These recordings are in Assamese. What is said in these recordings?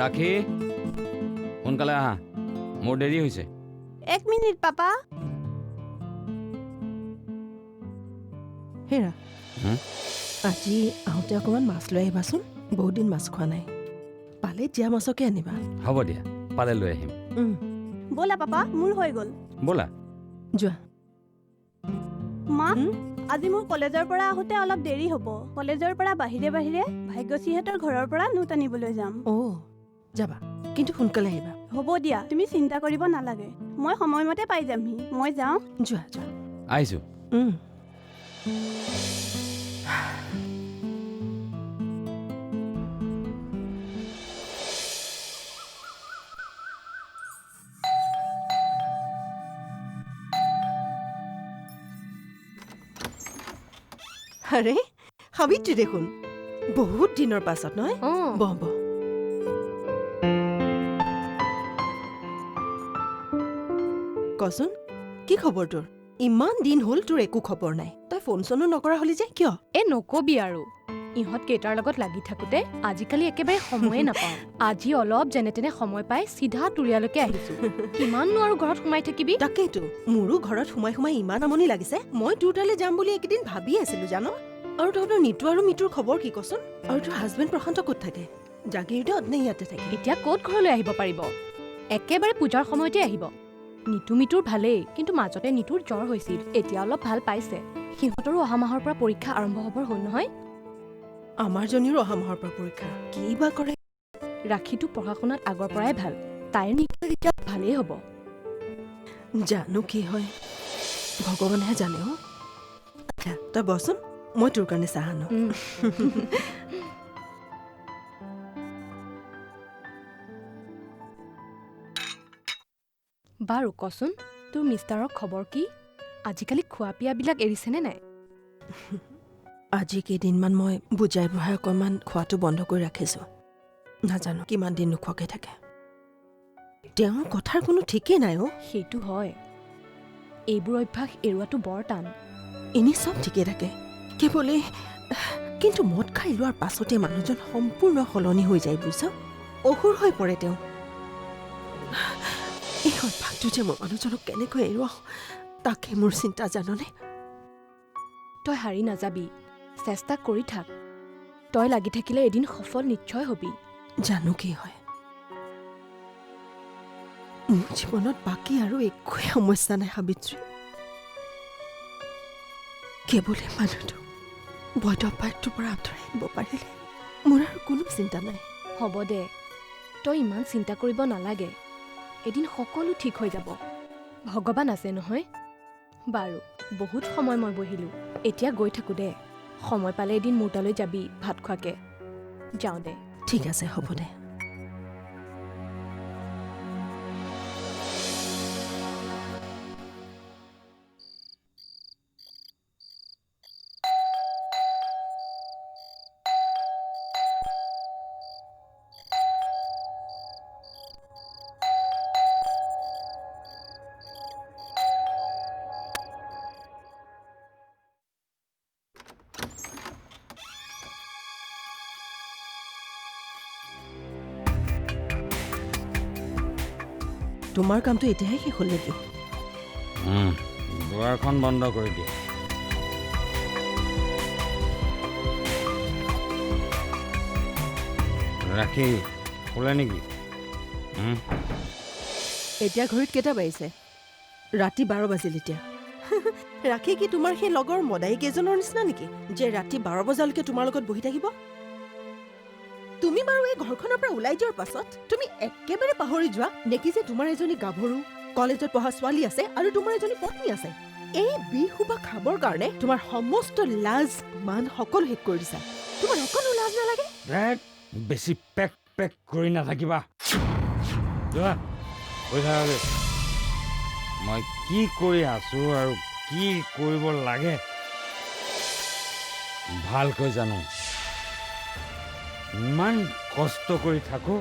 ৰাখি সোনকালে আহা, মোৰ দেৰি হৈছে। 1 মিনিট পাপা। হেৰা আজি আহোঁতে অকণমান মাছ লৈ আহিবাচোন, বহুত দিন মাছ খোৱা নাই। পালে জীয়া মাছকে আনিবা। হ'ব দিয়া, পালে লৈ আহিম। ব'লা পাপা, মোৰ হৈ গ'ল। ব'লা যোৱা। মা, আজি মোৰ কলেজৰ পৰা আহোঁতে অলপ দেৰি হ'ব। কলেজৰ পৰা বাহিৰে বাহিৰে ভাগ্যশ্ৰীহঁতৰ ঘৰৰ পৰা নোট আনিবলৈ যাম। যাবা, কিন্তু সোনকালে আহিবা। হ'ব দিয়া, তুমি চিন্তা কৰিব নালাগে, মই সময়মতে পাই যামহি। মই যাওঁ। যোৱা যোৱা। আহিছোঁ। আৰে সাবিত্ৰী দেখোন, বহুত দিনৰ পাছত নহয়? বহ বহ। কচোন, কি খবৰ তোৰ? ইমান দিন হ'ল তোৰ একো খবৰ নাই। তই ফোন চনো নকৰা হলি যে কিয়? নকবি আৰু, ইহঁত কেইটাৰ লগত লাগি থাকোতে আজিকালি একেবাৰে সময়ে নাপাওঁ। আজি অলপ যেনে তেনে সময় পাই চিধা তুৰিয়ালৈকে আহিছো। কিমাননো আৰু ঘৰত সোমাই থাকিবি? তাকেইতো, মোৰো ঘৰত সোমাই সোমাই ইমান আমনি লাগিছে। মই তোৰ তালৈ যাম বুলি এইকেইদিন ভাবি আছিলো জানো। আৰু তহঁতৰ নিতু আৰু মিতুৰ খবৰ কি কচোন? আৰু তোৰ হাজবেণ্ড প্ৰশান্ত ক'ত থাকে? জাগিৰোডত নে ইয়াতে থাকে? এতিয়া ক'ত ঘৰলৈ আহিব পাৰিব? একেবাৰে পূজাৰ সময়তে আহিব। নিতু মিতুৰ ভালেই, কিন্তু মাজতে নিতুৰ জ্বৰ হৈছিল, এতিয়া অলপ ভাল পাইছে। সিহঁতৰো অহা মাহৰ পৰা পৰীক্ষা আৰম্ভ হ'বৰ হ'ল নহয়। আমাৰ জনীৰো অহা মাহৰ পৰা পৰীক্ষা, কি বা কৰে। ৰাখীটো পঢ়া শুনাত আগৰ পৰাই ভাল, তাইৰ নিশ্চয় এতিয়া ভালেই হ'ব। জানো কি হয়, ভগৱানেহে জানে। আচ্ছা তই বচোন, মই তোৰ কাৰণে চাহ আনো। বাৰু কচোন, তোৰ মিষ্টাৰৰ খবৰ কি? আজিকালি খোৱা পিয়াবিলাক এৰিছেনে নাই? আজি কেইদিনমান মই বুজাই বঢ়াই অকণমান খোৱাটো বন্ধ কৰি ৰাখিছোঁ। নাজানো কিমান দিন নোখোৱাকৈ থাকে। তেওঁৰ কথাৰ কোনো ঠিকেই নাই। সেইটো হয়, এইবোৰ অভ্যাস এৰুৱাটো বৰ টান। এনেই চব ঠিকে থাকে, কেৱল কিন্তু মদ খাই লোৱাৰ পাছতে মানুহজন সম্পূৰ্ণ সলনি হৈ যায় বুজিছ। অসুৰ হৈ পৰে তেওঁ। এই অভ্যাসটো যে মই মানুহজনক কেনেকৈ এৰুৱাওঁ তাকে মোৰ চিন্তা জাননে। তই হাৰি নাযাবি, চেষ্টা কৰি থাক। তই লাগি থাকিলে এদিন সফল নিশ্চয় হবি। জানো কি হয়। মোৰ জীৱনত বাকী আৰু একোৱে সমস্যা নাই সাবিত্ৰী। কেৱল মানুহটো বৈধ অভ্যাসটোৰ পৰা আঁতৰাই আনিব পাৰিলে মোৰ আৰু কোনো চিন্তা নাই। হ'ব দে, তই ইমান চিন্তা কৰিব নালাগে, এদিন সকলো ঠিক হৈ যাব। ভগৱান আছে নহয়। বাৰু বহুত সময় মই বহিলোঁ, এতিয়া গৈ থাকোঁ দে। সময় পালে এদিন মোৰ তালৈ যাবি ভাত খোৱাকে। যাওঁ দে। ঠিক আছে হ'ব দে। তোমাৰ কামটো এতিয়াহে শেষ হ'ল নেকি? দুৱাৰখন বন্ধ কৰি দিয়া। ৰাখি শুলে নেকি? এতিয়া ঘড়ীত কেইটা বাজিছে? ৰাতি 12 বাজিল এতিয়া। ৰাখি কি তোমাৰ সেই লগৰ মদাই কেইজনৰ নিচিনা নেকি যে ৰাতি 12 বজালৈকে তোমাৰ লগত বহি থাকিব? তুমি বাৰু এই ঘৰখনৰ পৰা ওলাই যোৱাৰ পাছত তুমি একেবাৰে পাহৰি যোৱা নেকি যে তোমাৰ এজনী গাভৰু কলেজত পঢ়া ছোৱালী আছে আৰু তোমাৰ এজনী পত্নী আছে। এই বিহুবা খাবৰ কাৰণে তোমাৰ সমস্ত লাজ মান সকলো শেষ কৰি দিছা। তোমাৰ অকণো লাজ নালাগে? বেছি পেক পেক কৰি নাথাকিবা। মই কি কৰি আছো আৰু কি কৰিব লাগে ভালকৈ জানো। ইমান কষ্ট কৰি থাকো,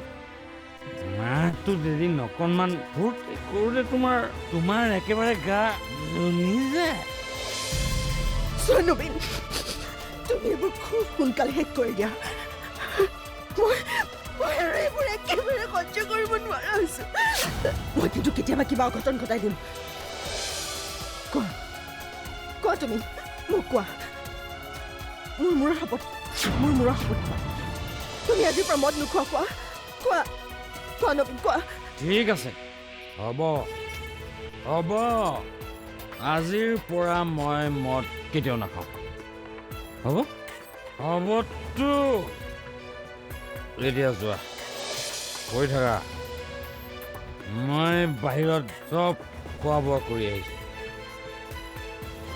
মাহটো এদিন অকণমান ফূৰ্তি কৰোঁতে তোমাৰ একেবাৰে গা জ্বলি যায়। তুমি এইবোৰ খুব সোনকালে শেষ কৰি দিয়া। মই আৰু এইবোৰ একেবাৰে সহ্য কৰিব নোৱাৰা হৈছো মই কিন্তু কেতিয়াবা কিবা অঘটন ঘটাই দিম কোৱা কোৱা তুমি মোক কোৱা মোৰ মূৰৰ শপত কোৱা তুমি আজিৰ পৰা মদ নোখোৱা কোৱা কোৱা কোৱা নবীন কোৱা ঠিক আছে হ'ব আজিৰ পৰা মই মদ কেতিয়াও নাখাওঁ হ'বতো এতিয়া যোৱা কৈ থাকা মই বাহিৰত চব খোৱা বোৱা কৰি আহিছোঁ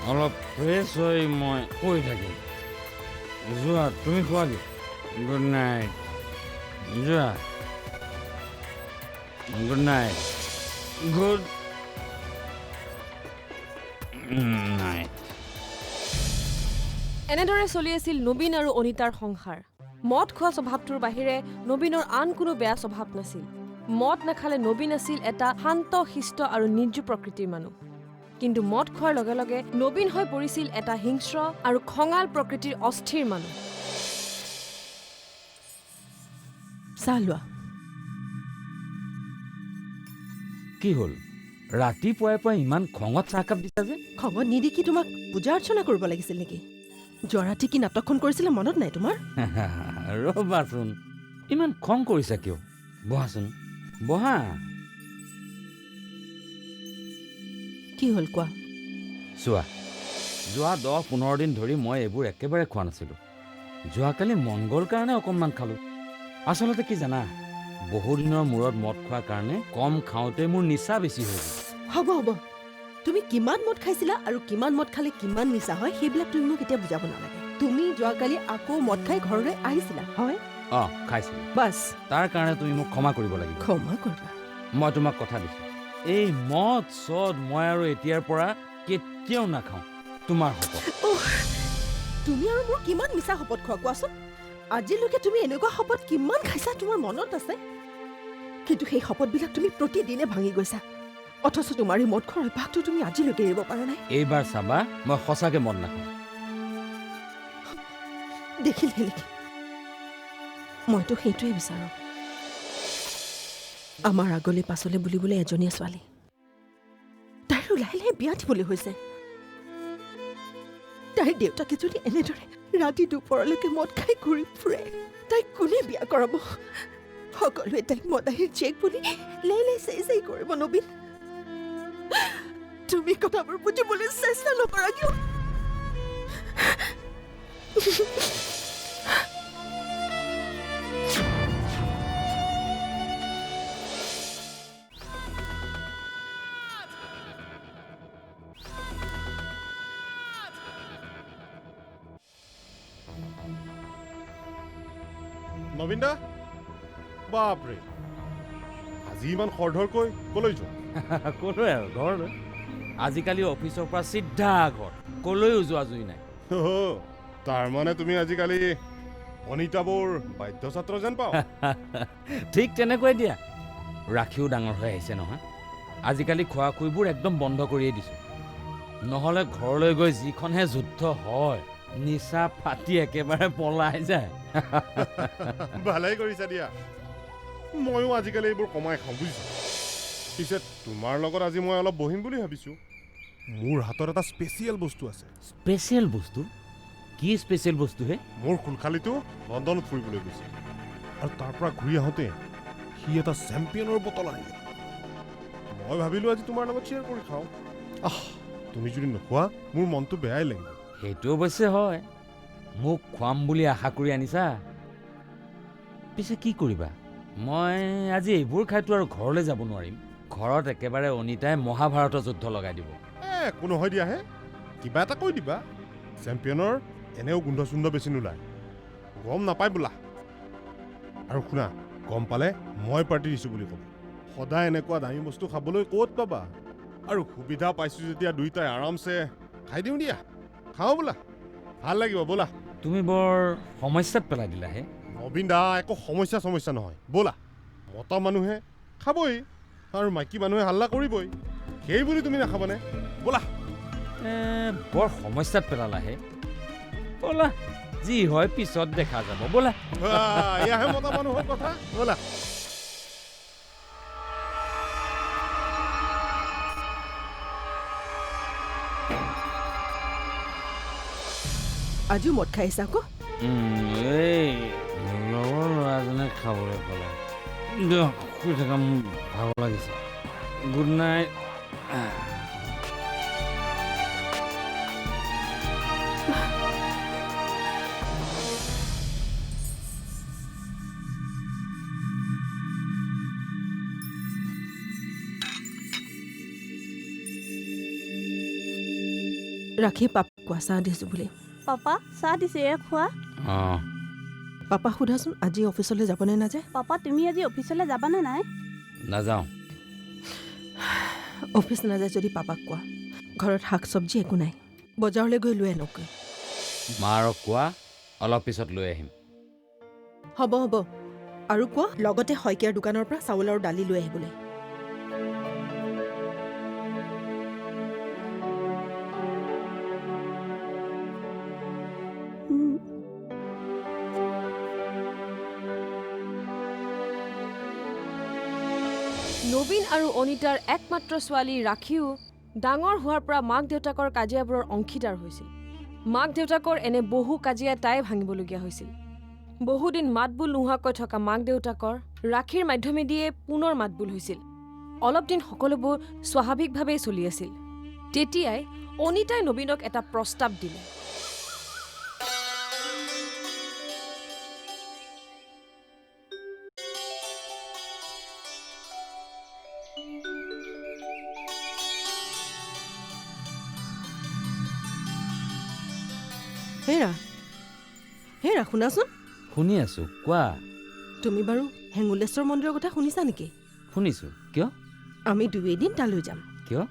অলপ ফ্ৰেছ হৈ মই কৈ থাকিম যোৱা তুমি খোৱাগে গুড নাইট যোৱা গুড নাইট গুড নাইট এনেদৰে চলি আছিল নবীন আৰু অনিতাৰ সংসাৰ মদ খোৱা স্বভাৱটোৰ বাহিৰে নবীনৰ আন কোনো বেয়া স্বভাৱ নাছিল মদ নাখালে নবীন আছিল এটা শান্ত শিষ্ট আৰু নিৰ্জু প্ৰকৃতিৰ মানুহ কিন্তু মদ খোৱাৰ লগে লগে নবীন হৈ পৰিছিল এটা হিংস্ৰ আৰু খঙাল প্ৰকৃতিৰ অস্থিৰ মানুহ চাহ লোৱা কি হ'ল ৰাতিপুৱাই পৰা ইমান খঙত চাহকাপ দিছা যে খঙত নিদি কি তোমাক পূজা অৰ্চনা কৰিব লাগিছিল নেকি যোৱা ৰাতি কি নাটকখন কৰিছিলে মনত নাই তোমাৰ ৰ'বাচোন ইমান খং কৰিছা কিয় বহাচোন বহা কি হ'ল কোৱা চোৱা যোৱা 10-15 দিন ধৰি মই এইবোৰ একেবাৰে খোৱা নাছিলোঁ যোৱাকালি মন গ'ল কাৰণে অকণমান খালোঁ আচলতে কি জানা বহুদিনৰ মূৰত মদ খোৱাৰ কাৰণে কম খাওঁতে মোৰ নিচা বেছি হৈ গ'ল হ'ব তুমি কিমান মদ খাইছিলা আৰু কিমান মদ খালে কিমান নিচা হয় সেইবিলাক তুমি মোক এতিয়া বুজাব নালাগে তুমি যোৱাকালি আকৌ মদ খাই ঘৰলৈ আহিছিলা হয় খাইছিলোঁ বাছ তাৰ কাৰণে তুমি মোক ক্ষমা কৰিব লাগিব ক্ষমা কৰিবা মই তোমাক কথা দিছোঁ এই মদ চদ মই আৰু এতিয়াৰ পৰা কেতিয়াও নাখাওঁ তোমাৰ শপত তুমি আৰু মোৰ কিমান মিছা শপত খোৱা কোৱাচোন আজিলৈকে তুমি এনেকুৱা শপত কিমান খাইছা তোমাৰ মনত আছে কিন্তু সেই শপতবিলাক তুমি প্ৰতিদিনে ভাঙি গৈছা অথচ তোমাৰ এই মদ খোৱাৰ অভ্যাসটো তুমি আজিলৈকে এৰিব পৰা নাই এইবাৰ চাবা মই সঁচাকৈ মদ নাখাওঁ দেখিলে নেকি মইতো সেইটোৱে বিচাৰোঁ আমাৰ আগলৈ পাছলৈ বুলিবলৈ এজনীয়া ছোৱালী তাইৰো লাহে লাহে বিয়া দিবলৈ হৈছে তাইৰ দেউতাকে যদি এনেদৰে ৰাতি দুপৰলৈকে মদ খাই ঘূৰি ফুৰে তাইক কোনে বিয়া কৰাব সকলোৱে তাইক মদাহীৰ চেক বুলি লাই চাই কৰিব নবীন তুমি কথাবোৰ বুজিবলৈ চেষ্টা নকৰা কিয় নবীন দা বাপৰে আজি ইমান খৰধৰকৈ কলৈ যোৱা ক'লৈ আৰু ঘৰলৈ আজিকালি অফিচৰ পৰা চিধা ঘৰ ক'লৈও যোৱা জুই নাই তাৰমানে তুমি আজিকালি অনিতা বৰ বাধ্য ছাত্ৰ যেন পাওঁ ঠিক তেনেকৈ দিয়া ৰাখিও ডাঙৰ হৈ আহিছে নহয় আজিকালি খোৱা খুইবোৰ একদম বন্ধ কৰিয়ে দিছোঁ নহ'লে ঘৰলৈ গৈ যিখনহে যুদ্ধ হয় নিচা ফাটি একেবাৰে পলাই যায় ভালেই কৰিছা দিয়া ময়ো আজিকালি এইবোৰ কমাই খাওঁ বুজিছোঁ পিছে তোমাৰ লগত আজি মই অলপ বহিম বুলি ভাবিছোঁ মোৰ হাতত এটা স্পেচিয়েল বস্তু আছে স্পেচিয়েল বস্তু কি স্পেচিয়েল বস্তু হে মোৰ খুলখালিটো লণ্ডনত ফুৰিবলৈ গৈছে আৰু তাৰ পৰা ঘূৰি আহোঁতে সি এটা চেম্পিয়নৰ বটল আনিলে মই ভাবিলোঁ আজি তোমাৰ লগত শ্বেয়াৰ কৰি খাওঁ তুমি যদি নোখোৱা মোৰ মনটো বেয়াই লাগিব সেইটো অৱশ্যে হয় মোক খুৱাম বুলি আশা কৰি আনিছা পিছে কি কৰিবা মই আজি এইবোৰ খাইতো আৰু ঘৰলৈ যাব নোৱাৰিম ঘৰত একেবাৰে অনিতাই মহাভাৰতৰ যুদ্ধ লগাই দিব একো নহয় দিয়াহে কিবা এটা কৈ দিবা চেম্পিয়নৰ এনেও গোন্ধ চুন্ধ বেছি নোলায় গম নাপায় বোলা আৰু শুনা গম পালে মই পাৰ্টি দিছোঁ বুলি ক'ব সদায় এনেকুৱা দামী বস্তু খাবলৈ ক'ত পাবা আৰু সুবিধা পাইছোঁ যেতিয়া দুইটাই আৰামছে খাই দিওঁ দিয়া খাওঁ বোলা ভাল লাগিব ব'লা তুমি বৰ সমস্যাত পেলাই দিলা হে নবীন দা একো সমস্যা নহয় ব'লা মতা মানুহে খাবই আৰু মাইকী মানুহে হাল্লা কৰিবই সেই বুলি তুমি নাখাবানে ব'লা বৰ সমস্যাত পেলালা হে ব'লা যি হয় পিছত দেখা যাব ব'লা এয়াহে মতা মানুহৰ কথা ব'লা আজিও মদ খাই আহিছা আকৌ এই লগৰ ল'ৰাজনে খাবলৈ ক'লে শুই থকা মোৰ ভাগৰ লাগিছে গুড নাইট ৰাখি পাপাক কোৱা চাহ দিছোঁ বুলি পাপা চাহ দিছে এয়া খোৱা অঁ পাপাক সোধাচোন আজি অফিচলৈ যাবনে নাযায় পাপা তুমি আজি অফিচলৈ যাবানে নাই নাযাওঁ অফিচ নাযায় যদি পাপাক কোৱা ঘৰত শাক চব্জি একো নাই বজাৰলৈ গৈ লৈ আনকৈ মাৰক কোৱা অলপ পিছত লৈ আহিম হ'ব হ'ব আৰু কোৱা লগতে শইকীয়াৰ দোকানৰ পৰা চাউল আৰু দালি লৈ আহিবলৈ নবীন আৰু অনিতাৰ একমাত্ৰ ছোৱালী ৰাখীও ডাঙৰ হোৱাৰ পৰা মাক দেউতাকৰ কাজিয়াবোৰৰ অংশীদাৰ হৈছিল মাক দেউতাকৰ এনে বহু কাজিয়া তাই ভাঙিবলগীয়া হৈছিল বহুদিন মাতবোল নোহোৱাকৈ থকা মাক দেউতাকৰ ৰাখীৰ মাধ্যমেদিয়ে পুনৰ মাতবোল হৈছিল অলপ দিন সকলোবোৰ স্বাভাৱিকভাৱেই চলি আছিল তেতিয়াই অনিতাই নবীনক এটা প্ৰস্তাৱ দিলে হেৰা শুনাচোন শুনি আছোঁ কোৱা তুমি বাৰু হেঙুলেশ্বৰ মন্দিৰৰ কথা শুনিছা নেকি শুনিছোঁ কিয় আমি দুই এদিন তালৈ যাম কিয়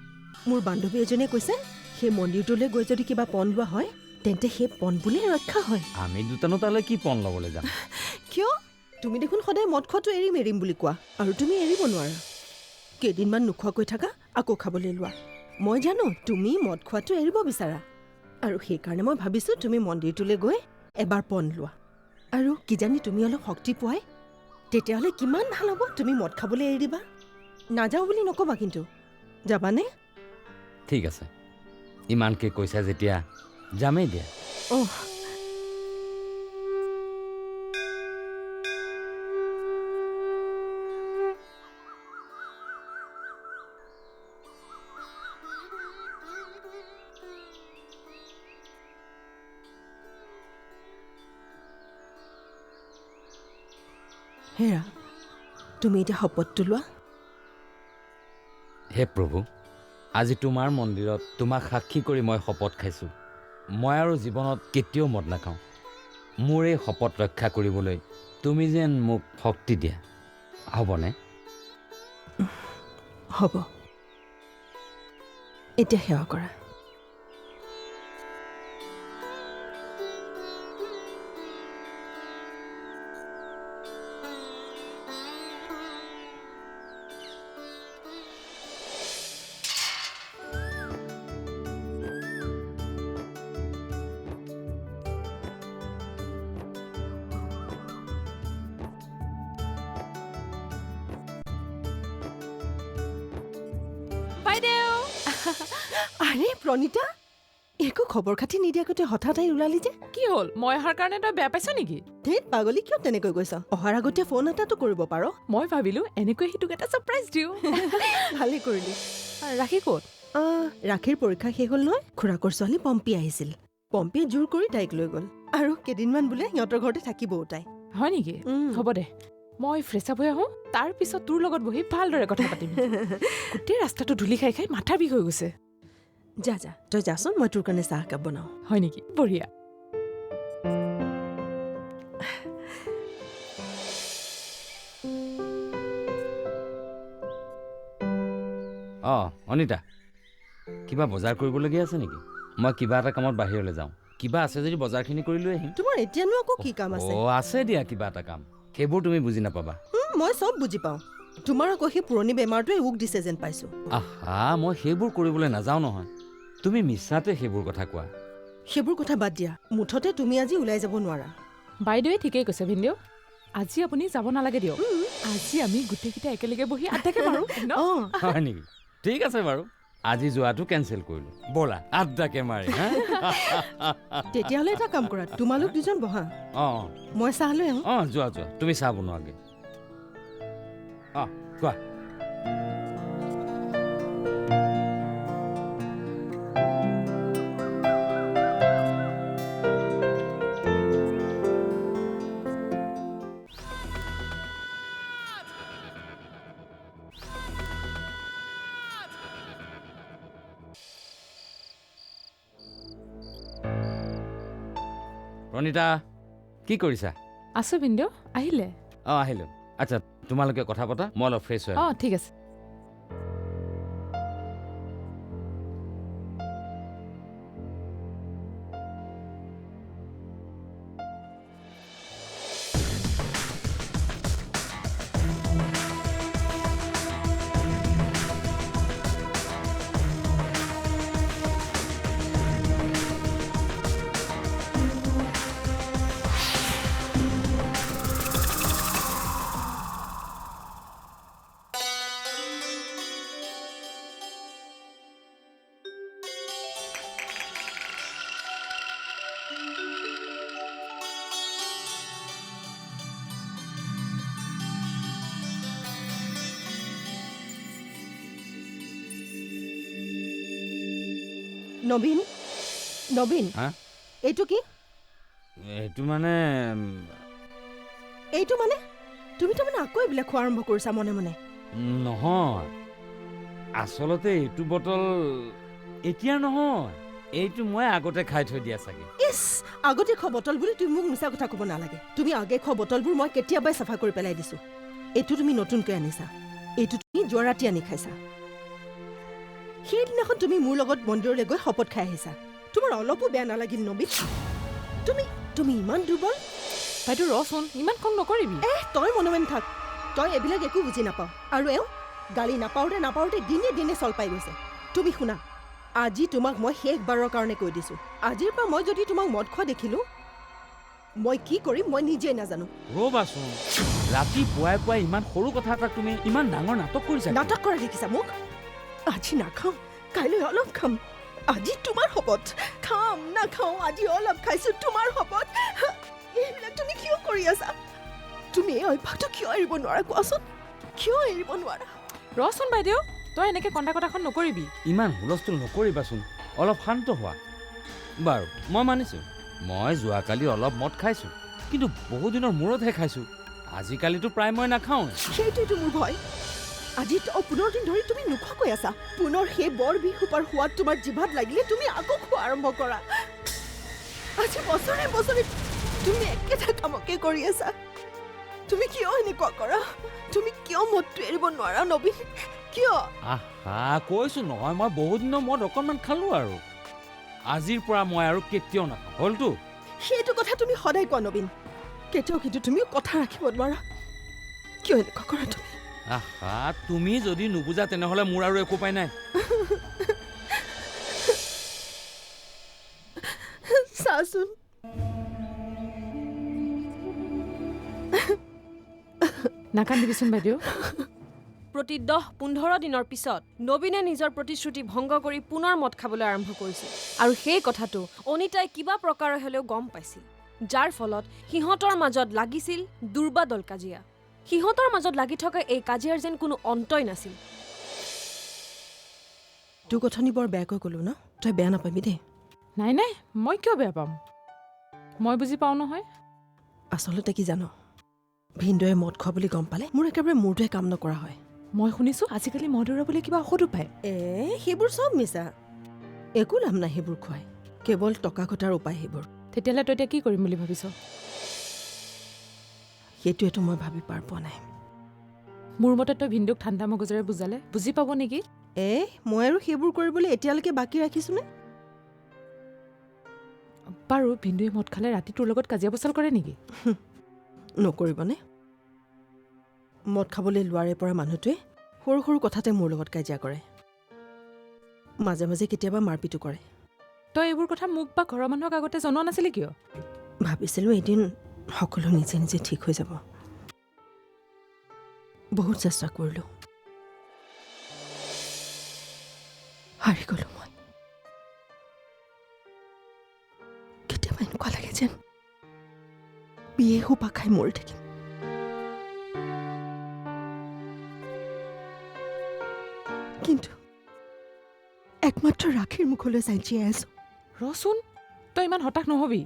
মোৰ বান্ধৱী এজনীয়ে কৈছে সেই মন্দিৰটোলৈ গৈ যদি কিবা পণ লোৱা হয় তেন্তে সেই পণবোলে ৰক্ষা হয় আমি দুটানো তালৈ কি পণ ল'বলৈ যাম কিয় তুমি দেখোন সদায় মদ খোৱাটো এৰিম বুলি কোৱা আৰু তুমি এৰিব নোৱাৰা কেইদিনমান নোখোৱাকৈ থাকা আকৌ খাবলৈ লোৱা মই জানো তুমি মদ খোৱাটো এৰিব বিচাৰা আৰু সেইকাৰণে মই ভাবিছোঁ তুমি মন্দিৰটোলৈ গৈ এবাৰ পণ লোৱা আৰু কিজানি তুমি অলপ শক্তি পোৱাই তেতিয়াহ'লে কিমান ভাল হ'ব তুমি মদ খাবলৈ এৰি দিবা নাযাওঁ বুলি নক'বা কিন্তু যাবানে ঠিক আছে ইমানকৈ কৈছা যেতিয়া যামেই দিয়া অঁ হেৰা তুমি এতিয়া শপতটো লোৱা হে প্ৰভু আজি তোমাৰ মন্দিৰত তোমাক সাক্ষী কৰি মই শপত খাইছোঁ মই আৰু জীৱনত কেতিয়াও মদ নাখাওঁ মোৰ এই শপত ৰক্ষা কৰিবলৈ তুমি যেন মোক শক্তি দিয়া হ'বনে হ'ব এতিয়া সেৱা কৰা আৰে প্ৰণীতা একো খবৰ খাতি নিদিয়াকৈ তই হঠাৎ আহি ওলালি যে কি হ'ল মই অহাৰ কাৰণে তই বেয়া পাইছ নেকি ধেত পাগলী কিয় তেনেকৈ কৈছ অহাৰ আগতে ফোন এটাতো কৰিব পাৰ মই ভাবিলো এনেকৈ সিটোক এটা ছাৰপ্ৰাইজ দিওঁ ভালেই কৰিলি ৰাখি ক'ত ৰাখীৰ পৰীক্ষা শেষ হ'ল নহয় খুৰাকৰ ছোৱালী পম্পী আহিছিল পম্পীয়ে জোৰ কৰি তাইক লৈ গ'ল আৰু কেইদিনমান বোলে সিহঁতৰ ঘৰতে থাকিবও তাই হয় নেকি হ'ব দে মই ফ্ৰেছ আপ হৈ আহোঁ তাৰ পিছত তোৰ লগত বহি ভালদৰে কথা পাতিম গোটেই ৰাস্তাটো ধূলি খাই খাই মাথাৰ বিষ হৈ গৈছে যা যা তই যাচোন মই তোৰ কাৰণে চাহ একাপ বনাওঁ হয় নেকি বঢ়িয়া অঁ অনিতা কিবা বজাৰ কৰিবলগীয়া আছে নেকি মই কিবা এটা কামত বাহিৰলৈ যাওঁ কিবা আছে যদি বজাৰখিনি কৰি লৈ আহিম তোমাৰ এতিয়ানো আকৌ কি কাম আছে অঁ আছে দিয়া কিবা এটা কাম সেইবোৰ তুমি বুজি নাপাবা মই চব বুজি পাওঁ তোমাৰ আকৌ সেই পুৰণি বেমাৰটোৱে উক দিছে যেন পাইছোঁ আহা মই সেইবোৰ কৰিবলৈ নাযাওঁ নহয় তুমি মিছাতে সেইবোৰ কথা কোৱা সেইবোৰ কথা বাদ দিয়া মুঠতে তুমি আজি ওলাই যাব নোৱাৰা বাইদেৱে ঠিকেই কৈছে ভিনদেউ আজি আপুনি যাব নালাগে দিয়ক আজি আমি গোটেইকেইটা একেলগে বহি আড্ডাকে মাৰো ন? অঁ হয় নেকি ঠিক আছে বাৰু আজি যোৱাটো কেঞ্চেল কৰিলো ব'লা আড্ডাকে মাৰি হা তেতিয়াহ'লে এটা কাম কৰা তোমালোক দুজন বহা অঁ মই চাহ লৈ আহোঁ অঁ যোৱা তুমি চাহ বনোৱাগে অঁ কোৱা প্ৰণীতা কি কৰিছা আছো ভিনদেউ আহিলে অঁ আহিলোঁ আচ্ছা তোমালোকে কথা পতা মই অলপ ফ্ৰেছ হৈ অঁ ঠিক আছে নবীন নবীন হা এইটো কি এইটো মানে এইটো মানে তুমি তাৰমানে আকৌ এইবিলাক খোৱা আৰম্ভ কৰিছা মনে মনে নহয় আচলতে এইটো বটল এতিয়া নহয় এইটো মই আগতে খাই থৈ দিয়া চাগে ইছ আগতে খোৱা বটল বুলি তুমি মোক মিছা কথা ক'ব নালাগে তুমি আগে খোৱা বটলবোৰ মই কেতিয়াবাই চাফা কৰি পেলাই দিছো এইটো তুমি নতুনকৈ আনিছা এইটো তুমি যোৱা ৰাতি আনি খাইছা সেইদিনাখন তুমি মোৰ লগত মন্দিৰলৈ গৈ শপত খাই আহিছা তোমাৰ অলপো বেয়া নালাগিল নবীন তুমি ইমান দুৰ্বল বাইদেউ ৰচোন ইমান খং নকৰিবি তই মনে থাক তই এইবিলাক একো বুজি নাপাও আৰু এওঁ গালি নাপাওঁতে দিনে দিনে চল পাই গৈছে তুমি শুনা আজি তোমাক মই শেষবাৰৰ কাৰণে কৈ দিছো আজিৰ পৰা মই যদি তোমাক মদ খোৱা দেখিলো মই কি কৰিম মই নিজেই নাজানো ৰ'বাচোন ৰাতি পুৱাই পুৱাই ইমান সৰু কথা এটা তুমি ইমান ডাঙৰ নাটক কৰিছা নাটক কৰা দেখিছা মোক আজি নাখাওঁ কাইলৈ অলপ খাম আজি তোমাৰ শপত খাম নাখাওঁ আজি অলপ খাইছো তোমাৰ শপত এইবিলাক তুমি কিয় কৰি আছা তুমি এই অভ্যাসটো কিয় এৰিব নোৱাৰা কোৱাচোন কিয় এৰিব নোৱাৰা ৰচোন বাইদেউ তই এনেকে কন্দা কটাখন নকৰিবি ইমান হুলস্থুল নকৰিবাচোন অলপ শান্ত হোৱা বাৰু মই মানিছোঁ মই যোৱাকালি অলপ মদ খাইছোঁ কিন্তু বহুদিনৰ মূৰতহে খাইছোঁ আজিকালিতো প্ৰায় মই নাখাওঁ সেইটোৱেতো মোৰ ভয় আজি 15 দিন ধৰি তুমি নোখোৱাকৈ আছা পুনৰ সেই বৰ বিহুপাৰ সোৱাদ তোমাৰ জিভাত লাগিলে তুমি আকৌ খোৱা আৰম্ভ কৰা আজি বছৰে বছৰে তুমি একেটা কামকে কৰি আছা তুমি কিয় এনেকুৱা কৰা তুমি কিয় মদটো এৰিব নোৱাৰা নবীন কিয় আহা কৈছোঁ নহয় মই বহুদিনৰ মদ অকণমান খালোঁ আৰু আজিৰ পৰা মই আৰু কেতিয়াও নাখাওঁ হ'লতো সেইটো কথা তুমি সদায় কোৱা নবীন কেতিয়াও কিন্তু তুমিও কথা ৰাখিব নোৱাৰা কিয় এনেকুৱা কৰা তুমি আহা তুমি যদি নুবুজা তেনেহ'লে মোৰ আৰু একো উপায় নাই চাচোন নাকান্দিবিচোন বাইদেউ প্ৰতি 10-15 দিনৰ পিছত নবীনে নিজৰ প্ৰতিশ্ৰুতি ভংগ কৰি পুনৰ মদ খাবলৈ আৰম্ভ কৰিছিল আৰু সেই কথাটো অনিতাই কিবা প্ৰকাৰে হ'লেও গম পাইছিল যাৰ ফলত সিহঁতৰ মাজত লাগিছিল দুৰ্বাদল কাজিয়া সিহঁতৰ মাজত লাগি থকা এই কাজিয়াৰ যেন কোনো অন্তই নাছিল তোৰ কথানি বৰ বেয়াকৈ ক'লো ন তই বেয়া নাপাবি দেই নাই নাই মই কিয় বেয়া পাম মই বুজি পাওঁ নহয় আচলতে কি জানো ভিনদৈয়ে মদ খোৱা বুলি গম পালে মোৰ একেবাৰে মূৰটোৱে কাম নকৰা হয় মই শুনিছোঁ আজিকালি মদুৰা বুলি কিবা ঔষধো পায় সেইবোৰ চব মিছা একো লাভ নাই সেইবোৰ খুৱাই কেৱল টকা ঘটাৰ উপায় সেইবোৰ তেতিয়াহ'লে তই এতিয়া কি কৰিম বুলি ভাবিছ সেইটোৱেতো মই ভাবি পাৰ পোৱা নাই মোৰ মতে তই ভিনদুক ঠাণ্ডা মগজেৰে বুজালে বুজি পাব নেকি মই আৰু সেইবোৰ কৰিবলৈ এতিয়ালৈকে বাকী ৰাখিছোনে বাৰু ভিনদুৱে মদ খালে ৰাতি তোৰ লগত কাজিয়া পচাল কৰে নেকি নকৰিবনে মদ খাবলৈ লোৱাৰে পৰা মানুহটোৱে সৰু সৰু কথাতে মোৰ লগত কাজিয়া কৰে মাজে মাজে কেতিয়াবা মাৰপিটো কৰে তই এইবোৰ কথা মোক বা ঘৰৰ মানুহক আগতে জনোৱা নাছিলি কিয়? ভাবিছিলোঁ এদিন সকলো নিজে নিজে ঠিক হৈ যাব। বহুত চেষ্টা কৰিলোঁ, হাৰি গ'লো মই। কেতিয়াবা এনেকুৱা লাগে যেন বিয়ে সোপা খাই মৰি থাকিম। কিন্তু একমাত্ৰ ৰাখীৰ মুখলৈ চাই জীয়াই আছো। ৰচোন, তই ইমান হতাশ নহবি।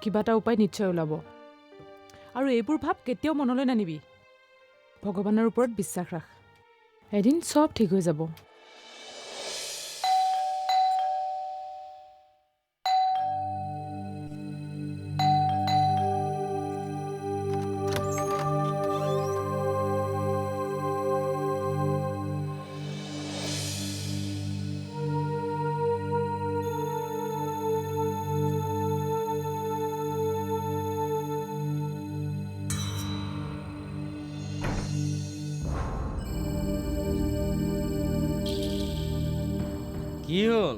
কিবা এটা উপায় নিশ্চয় ওলাব। আৰু এইবোৰ ভাৱ কেতিয়াও মনলৈ নানিবি। ভগৱানৰ ওপৰত বিশ্বাস ৰাখ, এদিন চব ঠিক হৈ যাব। কি হ'ল?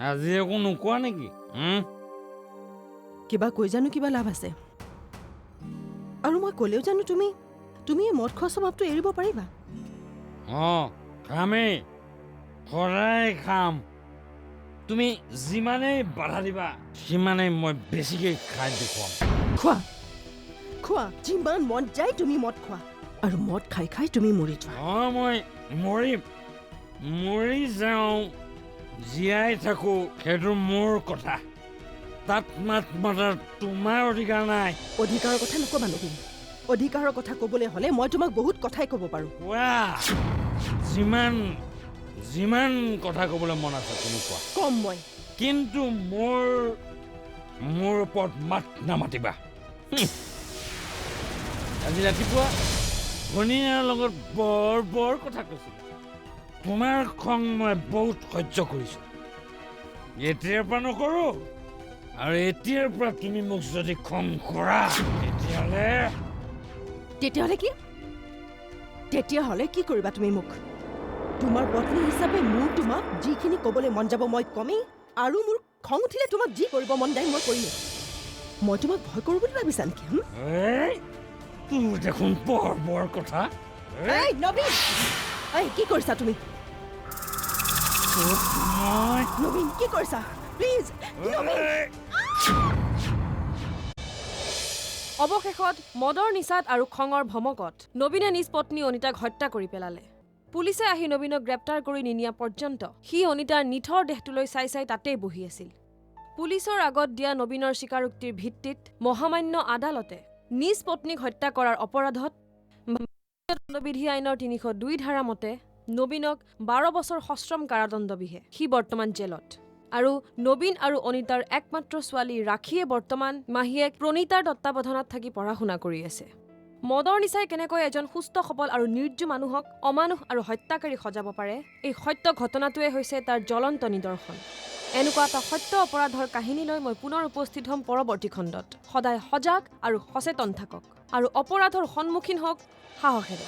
আজি একো নোকোৱা নেকি? কিবা কৈ জানো কিবা লাভ আছে? আৰু মই ক'লেও জানো তুমি এই মদ খোৱা স্বভাৱটো এৰিব পাৰিবা? অঁ, খামেই, সদায় খাম। তুমি যিমানেই বাধা দিবা সিমানেই মই বেছিকৈ খাই দেখুৱাম। খোৱা, যিমান মন যায় তুমি মদ খোৱা, আৰু মদ খাই খাই তুমি মৰি যোৱা। অঁ, মই মৰি যাওঁ, জীয়াই থাকোঁ, সেইটো মোৰ কথা। তাত মাত মাতাৰ তোমাৰ অধিকাৰ নাই। অধিকাৰৰ কথা নক'বা নবীন। অধিকাৰৰ কথা ক'বলৈ হ'লে মই তোমাক বহুত কথাই ক'ব পাৰোঁ। কোৱা, যিমান কথা ক'বলৈ মন আছে তুমি কোৱা। কম মই। কিন্তু মোৰ ওপৰত মাত নামাতিবা। আজি ৰাতিপুৱা ভনীয়াৰ লগত বৰ কথা কৈছিলোঁ। তোমাৰ খং মই বহুত সহ্য কৰিছোঁ। এতিয়াৰ পৰা নকৰোঁ। আৰু এতিয়াৰ পৰা তুমি মোক যদি খং কৰা তেতিয়াহ'লে কি কৰিবা তুমি মোক? তোমাৰ পত্নী হিচাপে মোৰ তোমাক যিখিনি ক'বলৈ মন যাব মই কমেই, আৰু মোৰ খং উঠিলে তোমাক যি কৰিব মন যায় মই কৰিমেই। মই তোমাক ভয় কৰোঁ বুলি ভাবিছা নেকি? তোৰ দেখোন বৰ কথা। এই নবীন, কি কৰিছা তুমি? নবীন, কি কৰিছা? প্লিজ নবীন। অৱশেষত মদৰ নিচাত আৰু খঙৰ ভমকত নবীনে নিজ পত্নী অনিতাক হত্যা কৰি পেলালে। পুলিচে আহি নবীনক গ্ৰেপ্তাৰ কৰি নিনিয়া পৰ্যন্ত সি অনিতাৰ নিথৰ দেহটোলৈ চাই তাতেই বহি আছিল। পুলিচৰ আগত দিয়া নবীনৰ স্বীকাৰোক্তিৰ ভিত্তিত মহামান্য আদালতে নিজ পত্নীক হত্যা কৰাৰ অপৰাধত দণ্ডবিধি আইনৰ ৩০২ ধাৰা মতে নবীনক ১২ বছৰ সশ্ৰম কাৰাদণ্ড বিহে। সি বৰ্তমান জেলত। আৰু নবীন আৰু অনিতাৰ একমাত্ৰ ছোৱালী ৰাখীয়ে বৰ্তমান মাহীয়েক প্ৰণীতাৰ তত্বাৱধানত থাকি পঢ়া শুনা কৰি আছে। মদৰ নিচাই কেনেকৈ এজন সুস্থ সবল আৰু নিৰ্জু মানুহক অমানুষ আৰু হত্যাকাৰী সজাব পাৰে, এই সত্য ঘটনাটোৱে হৈছে তাৰ জ্বলন্ত নিদৰ্শন। এনেকুৱা এটা সত্য অপৰাধৰ কাহিনী লৈ মই পুনৰ উপস্থিত হ'ম পৰৱৰ্তী খণ্ডত। সদায় সজাগ আৰু সচেতন থাকক আৰু অপৰাধৰ সন্মুখীন হওক সাহসেৰে।